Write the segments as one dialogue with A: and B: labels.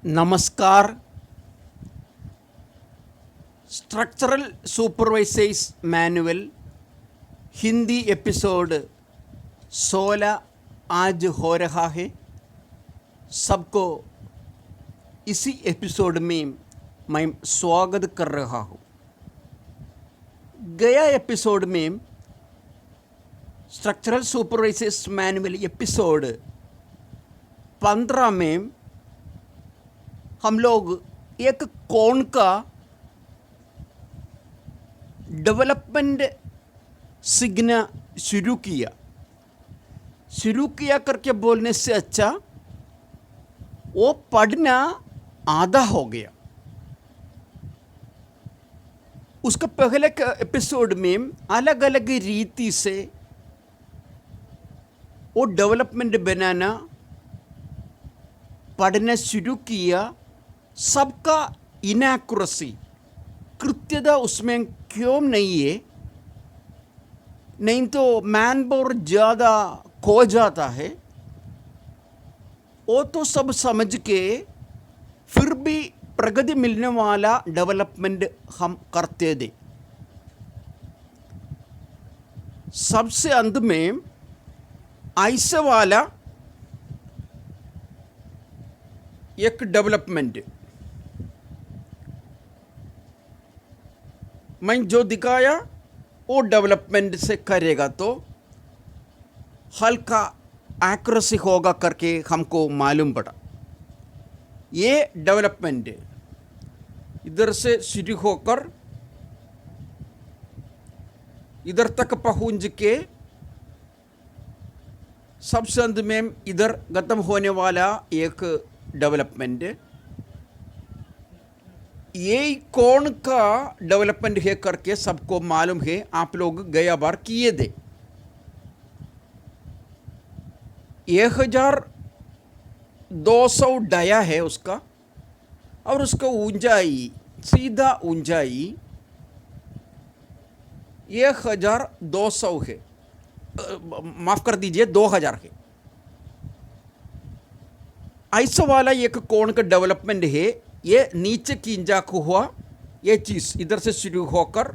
A: नमस्कार। Structural supervisors manual Hindi episode 16 आज हो रहा है। सबको इसी एपिसोड में मैं स्वागत कर रहा हूँ। गया एपिसोड में स्ट्रक्चरल सुपरवाइजर्स मैनुअल एपिसोड 15 में हम लोग एक कौन का डेवलपमेंट सीखना शुरू किया करके बोलने से अच्छा वो पढ़ना आधा हो गया। उसका पहले के एपिसोड में अलग अलग रीति से वो डेवलपमेंट बनाना पढ़ना शुरू किया। सबका इनएक्यूरेसी कृत्यता उसमें क्यों नहीं है, नहीं तो मैन पावर ज़्यादा खो जाता है। वो तो सब समझ के फिर भी प्रगति मिलने वाला डेवलपमेंट हम करते थे। सबसे अंत में ऐसे वाला एक डेवलपमेंट मैं जो दिखाया वो डेवलपमेंट से करेगा तो हल्का एक्यूरेसी होगा करके हमको मालूम पड़ा। ये डेवलपमेंट इधर से शुरू होकर इधर तक पहुंच के सबसे अंत में इधर खत्म होने वाला एक डेवलपमेंट, ये कौन का डेवलपमेंट है करके सबको मालूम है। आप लोग गया बार किए थे। 1200 डाया है उसका और उसका ऊंचाई सीधा ऊंचाई 1200 है, माफ़ कर दीजिए 2000 है। ऐसा वाला एक कोण का डेवलपमेंट है। ये नीचे खींचा हुआ ये चीज़ इधर से शुरू होकर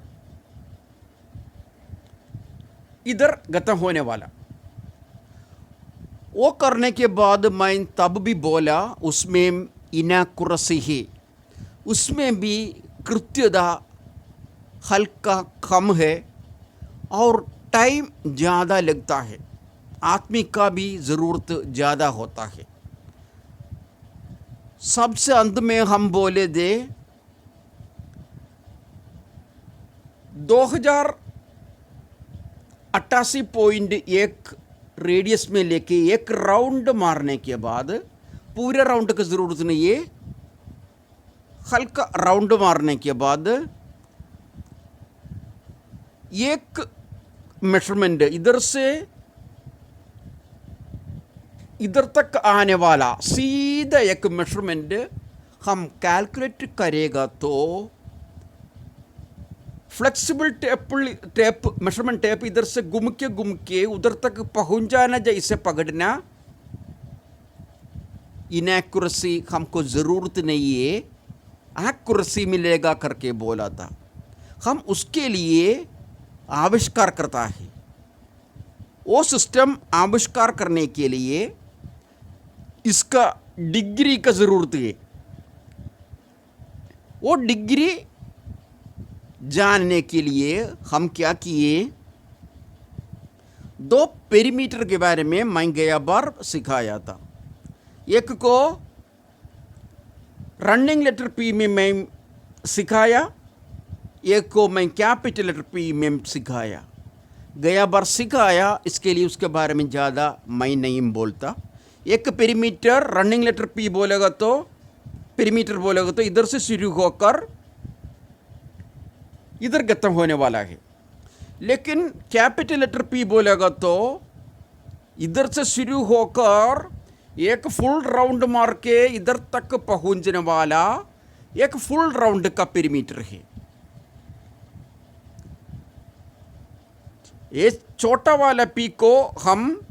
A: इधर खत्म होने वाला। वो करने के बाद मैं तब भी बोला उसमें इनएक्यूरेसी है, उसमें भी कृत्यता हल्का कम है और टाइम ज़्यादा लगता है, आदमी का भी ज़रूरत ज़्यादा होता है। सबसे अंत में हम बोले थे 2088.1 रेडियस में लेके एक राउंड मारने के बाद, पूरे राउंड की ज़रूरत नहीं है, हल्का राउंड मारने के बाद एक मेजरमेंट इधर से इधर तक आने वाला सीधा एक मेजरमेंट हम कैलकुलेट करेगा तो फ्लेक्सिबल टेप मेजरमेंट टेप इधर से घूम के उधर तक पहुंच जाना, जैसे पकड़ना। इनएक्यूरेसी हमको ज़रूरत नहीं है, एक्यूरेसी मिलेगा करके बोला था। हम उसके लिए आविष्कार करता है। वो सिस्टम आविष्कार करने के लिए इसका डिग्री का ज़रूरत है। वो डिग्री जानने के लिए हम क्या किए, 2 पेरीमीटर के बारे में मैं गया बार सिखाया था। एक को रनिंग लेटर पी में मैं सिखाया, एक को मैं कैपिटल लेटर पी में सिखाया। गया बार सिखाया, इसके लिए उसके बारे में ज़्यादा मैं नहीं बोलता। एक पेरीमीटर रनिंग लेटर पी बोलेगा तो पेरीमीटर बोलेगा तो इधर से शुरू होकर इधर खत्म होने वाला है। लेकिन कैपिटल लेटर पी बोलेगा तो इधर से शुरू होकर एक फुल राउंड मार के इधर तक पहुंचने वाला एक फुल राउंड का पेरीमीटर है। ये छोटा वाला पी को हम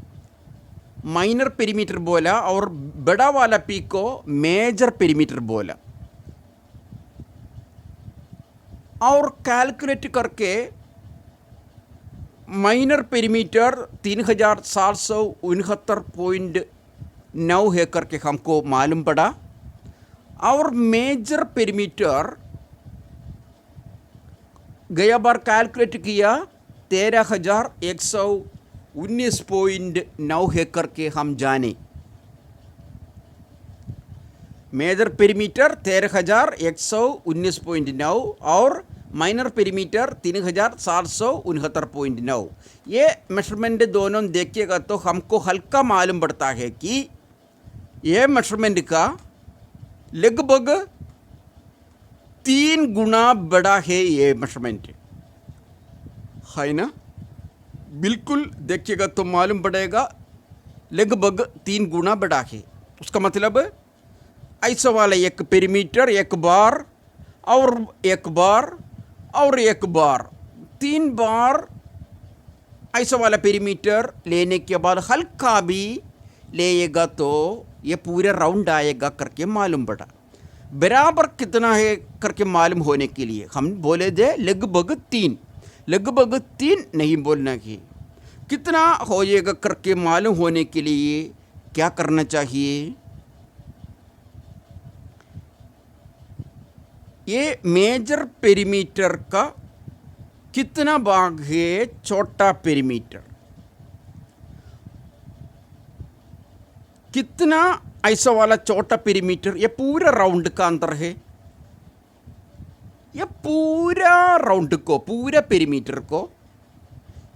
A: माइनर पेरीमीटर बोला और बड़ा वाला पी को मेजर पेरीमीटर बोला। और कैलकुलेट करके माइनर पेरीमीटर 3769.9 है करके हमको मालूम पड़ा। और मेजर पेरीमीटर गया बार कैलकुलेट किया 13,119.9 है करके हम जाने। मेजर पेरीमीटर 13,119.9 और माइनर पेरीमीटर 3,769.9। ये मेजरमेंट दोनों देखिएगा तो हमको हल्का मालूम पड़ता है कि ये मेजरमेंट का लगभग 3 गुना बड़ा है ये मेजरमेंट, है ना। बिल्कुल देखिएगा तो मालूम पड़ेगा लगभग 3 गुना बड़ा है। उसका मतलब ऐसा वाला एक पेरीमीटर एक बार और एक बार और एक बार 3 बार ऐसा वाला पेरीमीटर लेने के बाद हल्का भी लेगा तो ये पूरे राउंड आएगा करके मालूम पड़ा। बराबर कितना है करके मालूम होने के लिए हम बोले थे लगभग 3, लगभग 3 नहीं बोलना कि कितना हो जाएगा करके मालूम होने के लिए क्या करना चाहिए। ये मेजर पेरीमीटर का कितना भाग है छोटा पेरीमीटर, कितना ऐसा वाला छोटा पेरीमीटर ये पूरा राउंड का अंतर है। ये पूरा राउंड को पूरा पेरीमीटर को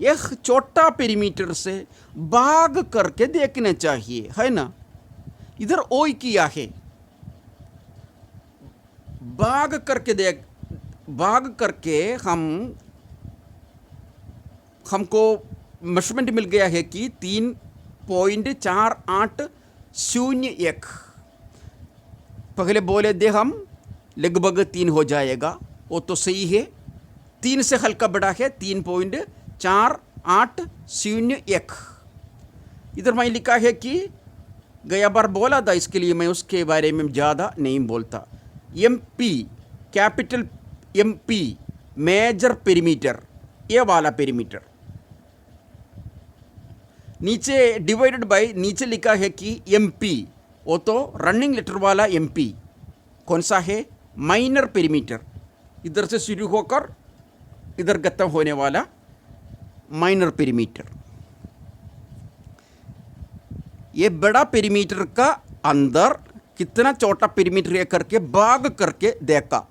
A: यह छोटा पेरीमीटर से भाग करके देखना चाहिए, है ना। इधर ओ किया है, भाग करके हमको मेजरमेंट मिल गया है कि 3.4801। पहले बोले थे हम लगभग 3 हो जाएगा, वो तो सही है। 3 से हल्का बड़ा है 3.4801। इधर मैं लिखा है कि गया बार बोला था, इसके लिए मैं उसके बारे में ज़्यादा नहीं बोलता। MP capital MP major perimeter, ये वाला पेरीमीटर नीचे डिवाइडेड बाय नीचे लिखा है कि MP, वो तो रनिंग लेटर वाला MP कौन सा है माइनर पेरीमीटर, इधर से शुरू होकर इधर खत्म होने वाला माइनर पेरीमीटर। ये बड़ा पेरीमीटर का अंदर कितना छोटा पेरीमीटर है करके भाग करके देखा,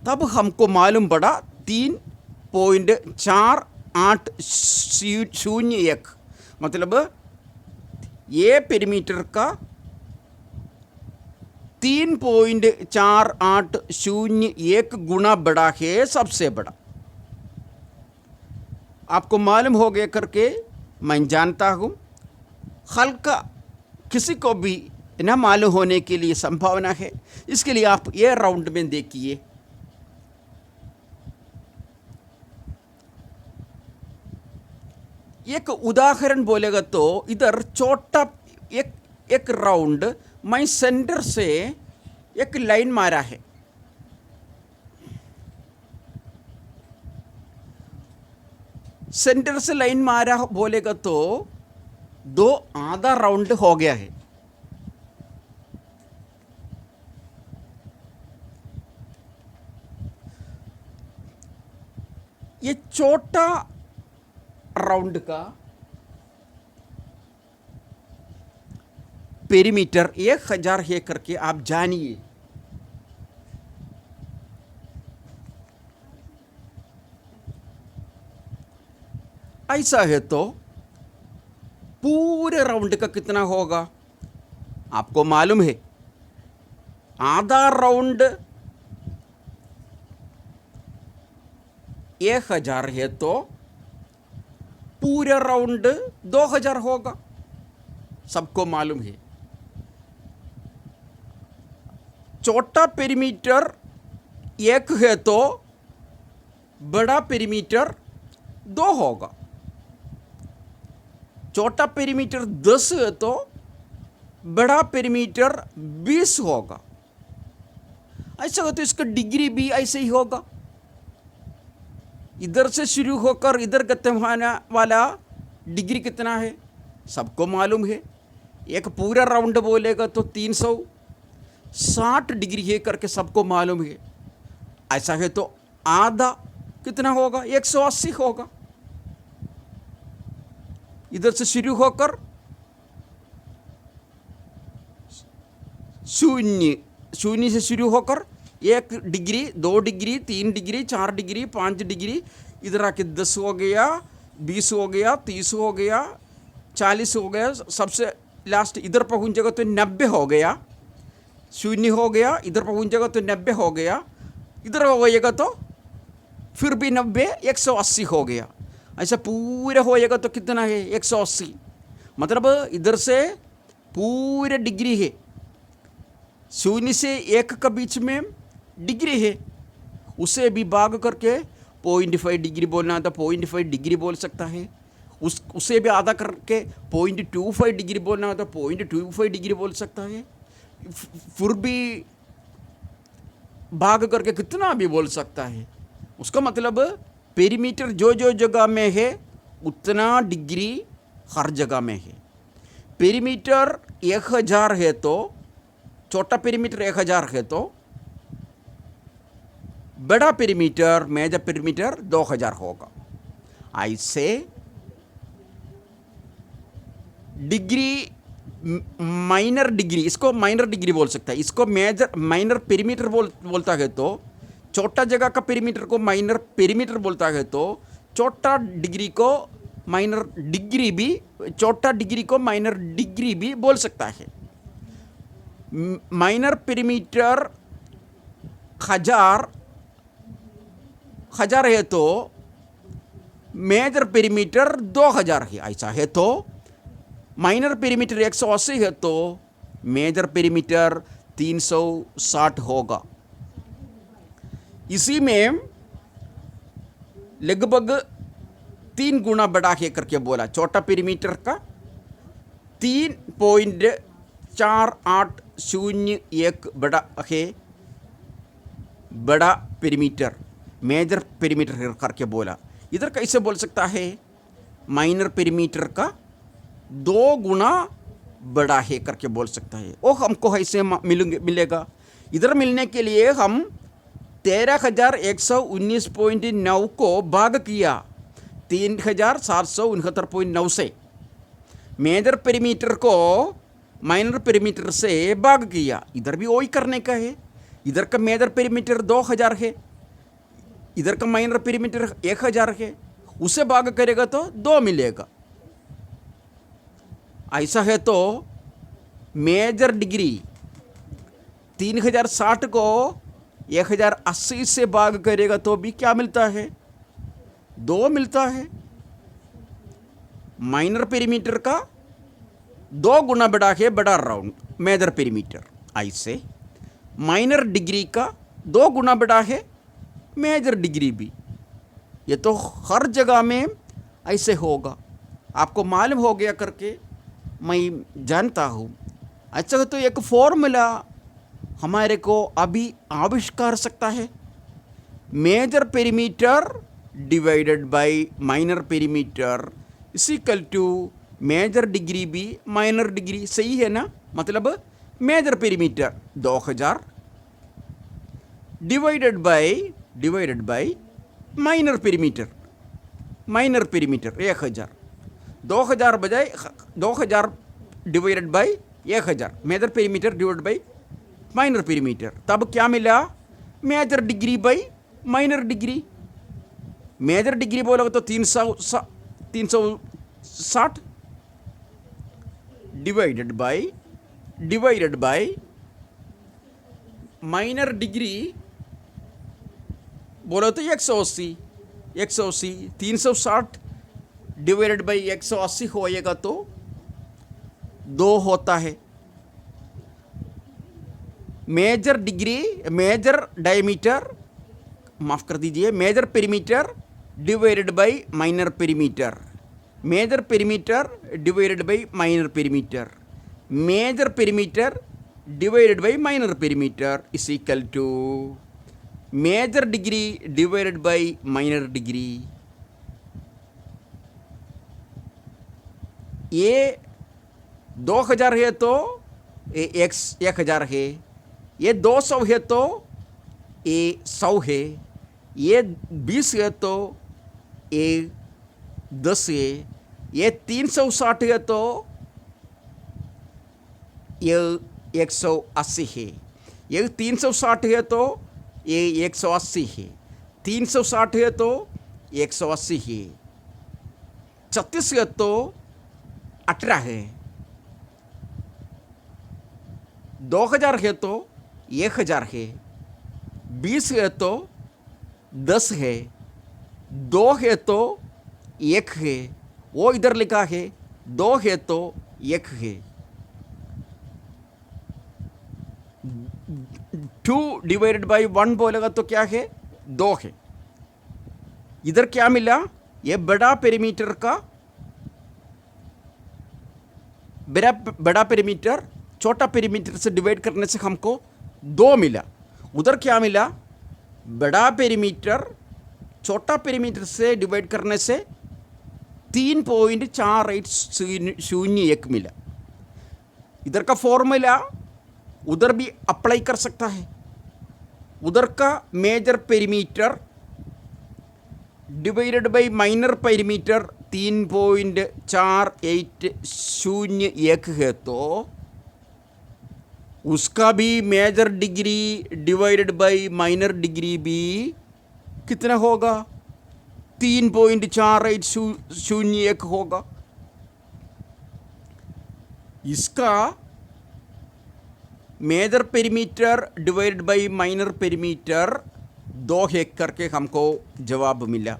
A: तब हमको मालूम पड़ा 3.4801। मतलब ये पेरीमीटर का 3.4801 गुना बड़ा है, सबसे बड़ा। आपको मालूम हो गया करके मैं जानता हूँ। हल्का किसी को भी न मालूम होने के लिए संभावना है, इसके लिए आप ये राउंड में देखिए। एक उदाहरण बोलेगा तो इधर छोटा एक राउंड मैं सेंटर से एक लाइन मारा है। सेंटर से लाइन मारा बोलेगा तो 2 आधा राउंड हो गया है। ये छोटा राउंड का पेरीमीटर 1000 है करके आप जानिए। ऐसा है तो पूरे राउंड का कितना होगा आपको मालूम है। आधा राउंड 1000 है तो पूरा राउंड 2000 होगा, सबको मालूम है। छोटा पेरीमीटर 1 है तो बड़ा पेरीमीटर 2 होगा। छोटा पेरीमीटर 10 है तो बड़ा पेरीमीटर 20 होगा। ऐसा हो तो इसका डिग्री भी ऐसे ही होगा। इधर से शुरू होकर इधर खत्म होने वाला डिग्री कितना है सबको मालूम है। एक पूरा राउंड बोलेगा तो 360 डिग्री है करके सबको मालूम है। ऐसा है तो आधा कितना होगा 180 होगा। इधर से शुरू होकर शून्य से शुरू होकर 1 degree 2 degree 3 degree 4 degree 5 degree इधर आके 10 हो गया 20 हो गया 30 हो गया 40 हो गया। सबसे लास्ट इधर पहुंचेगा तो 90 हो गया। शून्य हो गया इधर पहुंचेगा तो 90 हो गया। इधर होएगा तो फिर भी 90 180 हो गया। ऐसा पूरा होएगा तो कितना है 180। मतलब इधर से पूरे डिग्री है। शून्य से 1 का बीच में डिग्री है, उसे भी भाग करके 0.5 डिग्री बोलना है तो 0.5 डिग्री बोल सकता है। उसे भी आधा करके 0.25 डिग्री बोलना है तो 0.25 डिग्री बोल सकता है। फिर भी भाग करके कितना भी बोल सकता है। उसका मतलब पेरीमीटर जो जो जगह में है उतना डिग्री हर जगह में है। पेरीमीटर 1000 है तो छोटा पेरीमीटर 1000 है तो बड़ा पेरीमीटर मेजर पेरीमीटर 2000 होगा। ऐसे डिग्री माइनर डिग्री, इसको माइनर डिग्री बोल सकता है, इसको मेजर माइनर पेरीमीटर बोलता है तो छोटा जगह का पेरीमीटर को माइनर पेरीमीटर बोलता है तो छोटा डिग्री को माइनर डिग्री भी, छोटा डिग्री को माइनर डिग्री भी बोल सकता है। माइनर पेरीमीटर 1000 है तो मेजर पेरीमीटर 2000 है। ऐसा है तो माइनर पेरीमीटर 180 है तो मेजर पेरीमीटर 360 होगा। इसी में लगभग 3 गुना बड़ा है करके बोला। छोटा पेरीमीटर का 3.4801 बड़ा है, बड़ा पेरीमीटर मेजर पेरीमीटर करके बोला। इधर कैसे बोल सकता है माइनर पेरीमीटर का 2 गुना बड़ा है करके बोल सकता है। वो हमको ऐसे मिलेगा। इधर मिलने के लिए हम 13,119.9 को भाग किया 3,769.9 से। मेजर पेरीमीटर को माइनर पेरीमीटर से भाग किया। इधर भी वही करने का है। इधर का मेजर पेरीमीटर 2000 है, इधर का माइनर पेरीमीटर 1000 है, उसे भाग करेगा तो 2 मिलेगा। ऐसा है तो मेजर डिग्री 3060 को 1080 से भाग करेगा तो भी क्या मिलता है 2 मिलता है। माइनर पेरीमीटर का 2 गुना बड़ा है बड़ा राउंड मेजर पेरीमीटर। ऐसे माइनर डिग्री का 2 गुना बड़ा है मेजर डिग्री भी। ये तो हर जगह में ऐसे होगा। आपको मालूम हो गया करके मैं जानता हूँ। अच्छा तो एक फॉर्मूला हमारे को अभी आविष्कार सकता है। Major perimeter divided by minor perimeter is equal to major degree भी माइनर डिग्री। सही है ना। मतलब major perimeter 2000 divided by minor perimeter 1000। 2000 बजाय 2000 divided by 1000 major perimeter divided by minor perimeter. तब क्या मिला major degree by minor degree. Major degree बोलोगे तो 360 डिवाइडेड बाय माइनर डिग्री बोलो तो 180 360 डिवाइडेड बाई 180 होएगा तो 2 होता है। मेजर डिग्री मेजर डायमीटर माफ़ कर दीजिए major perimeter divided by minor perimeter major perimeter divided by minor perimeter. Major perimeter divided by minor perimeter is equal to major degree divided by minor degree. ये 2000 है तो ये x 1000 है, ये 200 है तो ये 100 है, ये 20 है तो ये 10 है, ये 360 है तो ये 180 है, ये 360 है तो ये 180 है, 360 है तो 180 है, 36 है तो 18 है, 2000 है तो 1000 है, 20 है तो 10 है, 2 है तो 1 है, वो इधर लिखा है 2 है तो 1 है. 2 डिवाइडेड बाई 1 बोलेगा तो क्या है 2 है. इधर क्या मिला, ये बड़ा पेरीमीटर का बड़ा पेरीमीटर छोटा पेरीमीटर से डिवाइड करने से हमको 2 मिला. उधर क्या मिला, बड़ा पेरीमीटर छोटा पेरीमीटर से डिवाइड करने से 3.4801 मिला. इधर का फॉर्मूला उधर भी अप्लाई कर सकता है. उधर का major perimeter divided by minor perimeter 3.4801 है तो उसका भी major degree divided by minor degree भी कितना होगा, 3.4801 होगा. इसका major perimeter divided by minor perimeter 2 है करके हमको जवाब मिला.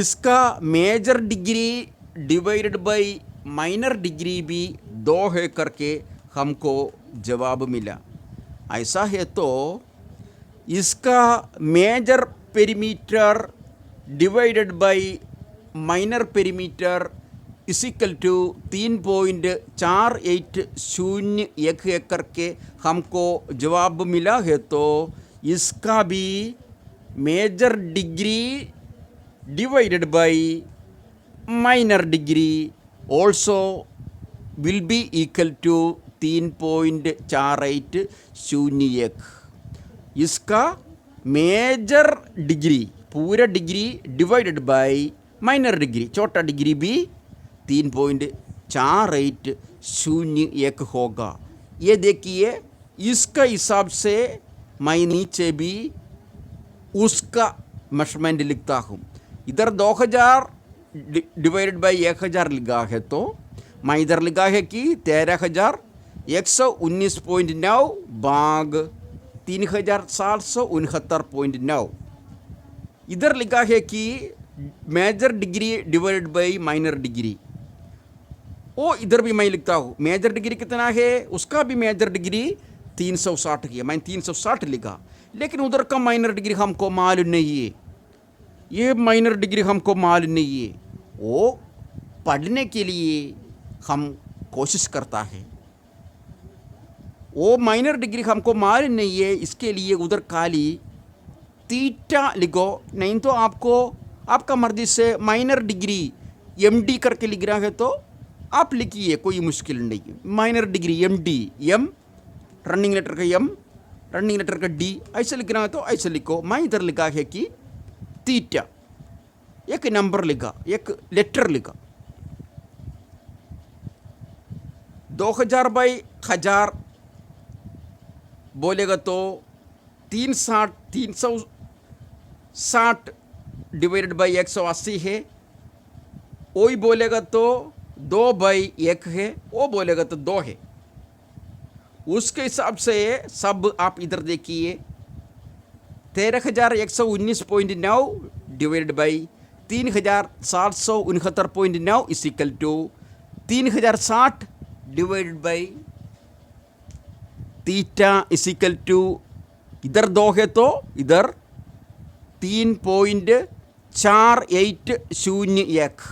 A: इसका major degree divided by minor degree भी 2 है करके हमको जवाब मिला. ऐसा है तो इसका major perimeter divided by minor perimeter is equal to 3.4801 करके हमको जवाब मिला है तो इसका भी major degree divided by minor degree also will be equal to 3.4801. इसका मेजर डिग्री पूरा degree divided by minor degree छोटा डिग्री भी 3.4801 होगा. ये देखिए, इसका हिसाब से मैं नीचे भी उसका मेजरमेंट लिखता हूँ. इधर 2000 डिवाइडेड बाई 1000 लिखा है तो मैं इधर लिखा है कि 13,119.9 भाग 3,769.9. इधर लिखा है कि major degree divided by minor degree. वो इधर भी मैं लिखता हूँ मेजर डिग्री कितना है, उसका भी मेजर डिग्री 360 है, मैं 360 लिखा. लेकिन उधर का माइनर डिग्री हमको मालूम नहीं है, ये माइनर डिग्री हमको मालूम नहीं है. वो पढ़ने के लिए हम कोशिश करता है. वो माइनर डिग्री हमको मालूम नहीं है, इसके लिए उधर खाली थीटा लिखो, नहीं तो आपको आपका मर्जी से माइनर डिग्री MD करके लिख रहा है तो आप लिखिए, कोई मुश्किल नहीं. Minor degree MD, M running letter का M, रनिंग लेटर का D, ऐसे लिखना है तो ऐसे लिखो. मैं इधर लिखा है कि थीटा, एक नंबर लिखा, एक लेटर लिखा. 2000 बाई 1000 बोलेगा तो 360 डिवाइडेड बाई 180 है. वही बोलेगा तो 2 बाई 1 है, वो बोलेगा तो 2 है. उसके हिसाब से सब आप इधर देखिए, 13,119.9 divided by 3,769.9 is equal to 3060 divided by theta is equal to, इधर 2 है तो इधर 3.4801 4801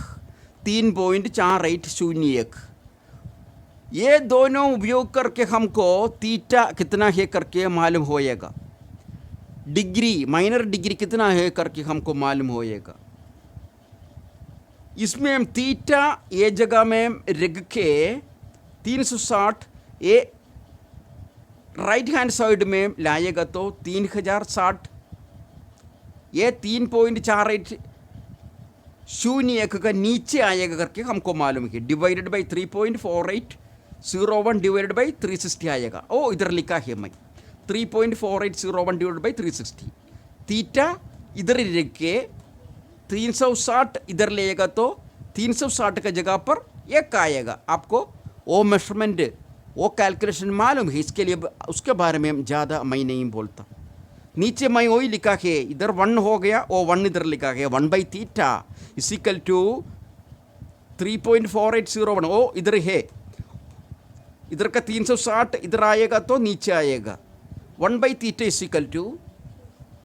A: 3.4801 ये दोनों उपयोग करके हमको थीटा कितना है करके मालूम होएगा, डिग्री माइनर डिग्री कितना है करके हमको मालूम होएगा। इसमें हम थीटा ये जगह में रख के 360 ये राइट हैंड साइड में लाएगा तो 3060, ये 3.4801 का नीचे आएगा करके हमको मालूम है, डिवाइडेड बाई 3.4801 डिवाइडेड बाई 360 आएगा। ओ इधर लिखा है मैं 3.4801 डिवाइडेड बाई 360, थीटा इधर रख के 360 इधर लेगा तो 360 का जगह पर 1 आएगा। आपको वो मेजरमेंट वो कैलकुलेशन मालूम है, इसके लिए उसके बारे में ज़्यादा मैं नहीं बोलता। नीचे मैं वही लिखा है, इधर 1 हो गया, वो 1 इधर लिखा है, 1 by theta is equal to 3.4801, ओ इधर है, इधर का 360 इधर आएगा तो नीचे आएगा, 1 by theta is equal to